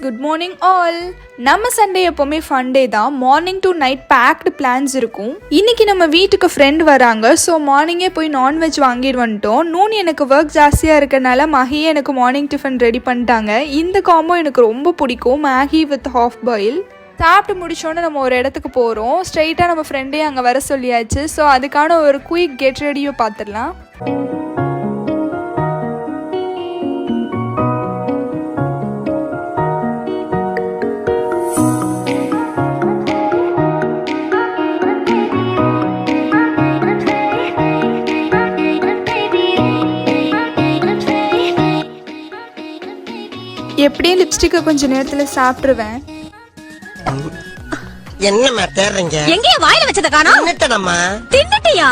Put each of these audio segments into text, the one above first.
Good morning all. நம்ம Sunday எப்போவுமே fun day தான். Morning to night packed plans இருக்கும். இன்னைக்கு நம்ம வீட்டுக்கு ஃப்ரெண்ட் வராங்க. ஸோ மார்னிங்கே போய் நான்வெஜ் வாங்கிட்டு வந்துட்டோம். நூன் எனக்கு ஒர்க் ஜாஸ்தியாக இருக்கனால மகியே எனக்கு மார்னிங் டிஃபன் ரெடி பண்ணிட்டாங்க. இந்த காம்போ எனக்கு ரொம்ப பிடிக்கும், மேகி வித் ஹாஃப் பாயில். சாப்பிட்டு முடிச்சோன்னு நம்ம ஒரு இடத்துக்கு போகிறோம். ஸ்ட்ரைட்டாக நம்ம ஃப்ரெண்டே அங்கே வர சொல்லியாச்சு. ஸோ அதுக்கான ஒரு குயிக் கெட் ரெடியோ பார்த்துடலாம். எப்படியும் லிப்ஸ்டிக்கை கொஞ்ச நேரத்துல சாப்பிட்டுருவேன். என்னம்மா தேடுறீங்க? எங்கேயா வாயில வச்சத காணோம்? தின்னுட்டேனம்மா. தின்னுட்டியா?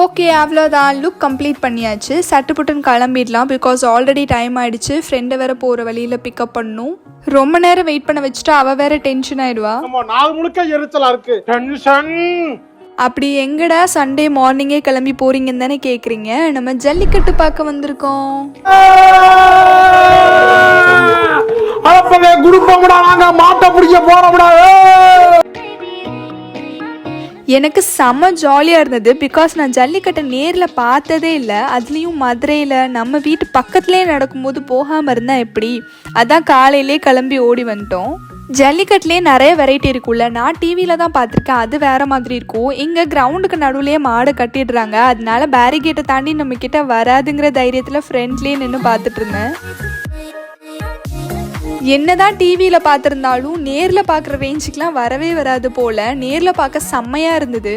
ஓகே, அவ்வளோதான். லுக் கம்ப்ளீட் பண்ணியாச்சு. சட்டுப்புட்டுன்னு கிளம்பிடலாம். பிகாஸ் ஆல்ரெடி டைம் ஆயிடுச்சு. ஃப்ரெண்டை வேற போகிற வழியில் பிக்கப் பண்ணணும். ரொம்ப நேரம் வெயிட் பண்ண வச்சுட்டு அவள் வேற டென்ஷன் ஆயிடுவா. அப்படி எங்கடா சண்டே மார்னிங்கே கிளம்பி போறீங்கன்னு தானே கேட்குறீங்க. நம்ம ஜல்லிக்கட்டு பார்க்க வந்திருக்கோம். எனக்கு செம்ம ஜாலியாக இருந்தது. பிகாஸ் நான் ஜல்லிக்கட்டை நேரில் பார்த்ததே இல்லை. அதுலேயும் மதுரையில் நம்ம வீட்டு பக்கத்துலேயே நடக்கும்போது போகாமல் இருந்தால் எப்படி. அதான் காலையிலே கிளம்பி ஓடி வந்துட்டோம். ஜல்லிக்கட்டுலேயே நிறைய வெரைட்டி இருக்குல்ல. நான் டிவியில் தான் பார்த்துருக்கேன், அது வேறு மாதிரி இருக்கும். இங்கே கிரவுண்டுக்கு நடுவுலேயே மாடை கட்டிடுறாங்க. அதனால பேரிகேட்டை தாண்டி நம்மக்கிட்ட வராதுங்கிற தைரியத்தில் ஃப்ரெண்ட்லேயே நின்று பார்த்துட்டு இருந்தேன். என்னதான் டிவியில் பார்த்துருந்தாலும் நேரில் பார்க்குற ரேஞ்சுக்கெலாம் வரவே வராது போல். நேரில் பார்க்க செம்மையாக இருந்தது.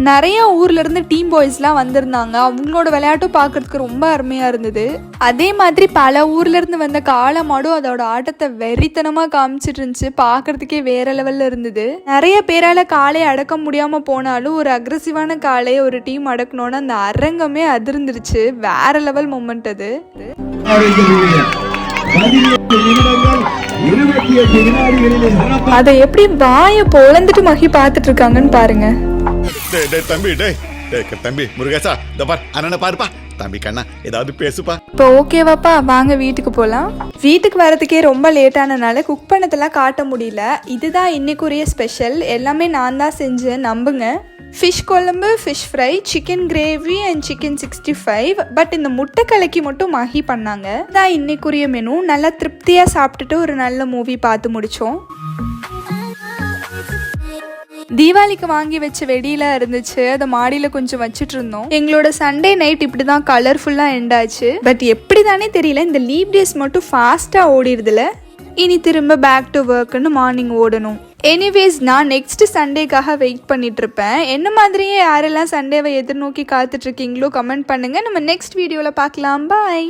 நிறைய ஊர்லேருந்து டீம் பாய்ஸ்லாம் வந்திருந்தாங்க. அவங்களோட விளையாட்டும் பார்க்குறதுக்கு ரொம்ப அருமையாக இருந்தது. அதே மாதிரி பல ஊர்லேருந்து வந்த காளை மாடும் அதோட ஆட்டத்தை வெறித்தனமாக காமிச்சிட்டு இருந்துச்சு. பார்க்குறதுக்கே வேறு லெவலில் இருந்தது. நிறைய பேரால் காளையை அடக்க முடியாமல் போனாலும் ஒரு அக்ரெசிவான காளையை ஒரு டீம் அடக்கணுன்னு அந்த அரங்கமே அதிர்ந்துருச்சு. வேறு லெவல் மூமெண்ட் அது. அதை எப்படி வாய பொளந்துட்டு மகி பார்த்துட்டு இருக்காங்கன்னு பாருங்க. தம்பி முருகேசா, அண்ணனை பாருப்பா. தம்பி கண்ணா, ஏதாவது பேசுப்பா. இப்போ ஓகேவாப்பா, வாங்க வீட்டுக்கு போகலாம். வீட்டுக்கு வரதுக்கே ரொம்ப லேட்டானனால குக் பண்ணதெல்லாம் காட்ட முடியல. இதுதான் இன்னைக்குரிய ஸ்பெஷல். எல்லாமே நான் தான் செஞ்சேன், நம்புங்க. ஃபிஷ் குழம்பு, fish fry, chicken gravy and chicken 65. But இந்த முட்டை கலக்கி மட்டும் மகி பண்ணாங்க. இதான் இன்னைக்குரிய மெனு. நல்லா திருப்தியாக சாப்பிட்டுட்டு ஒரு நல்ல மூவி பார்த்து முடித்தோம். தீபாவளிக்கு வாங்கி வச்ச வெடியெல்லாம் இருந்துச்சு. அதை மாடியில் கொஞ்சம் வச்சுட்டு இருந்தோம். எங்களோட சண்டே நைட் இப்படி தான் கலர்ஃபுல்லாக எண்ட் ஆச்சு. பட் எப்படி தானே தெரியல, இந்த லீவ் டேஸ் மட்டும் ஃபாஸ்ட்டாக ஓடிடுதுல. இனி திரும்ப பேக் டு ஒர்க்குன்னு மார்னிங் ஓடணும். எனிவேஸ், நான் நெக்ஸ்ட் சண்டேக்காக வெயிட் பண்ணிட்டு இருப்பேன். என்ன மாதிரியே யாரெல்லாம் சண்டேவை எதிர்நோக்கி காத்துட்டு இருக்கீங்களோ கமெண்ட் பண்ணுங்க. நம்ம நெக்ஸ்ட் வீடியோவில் பார்க்கலாம். பாய்.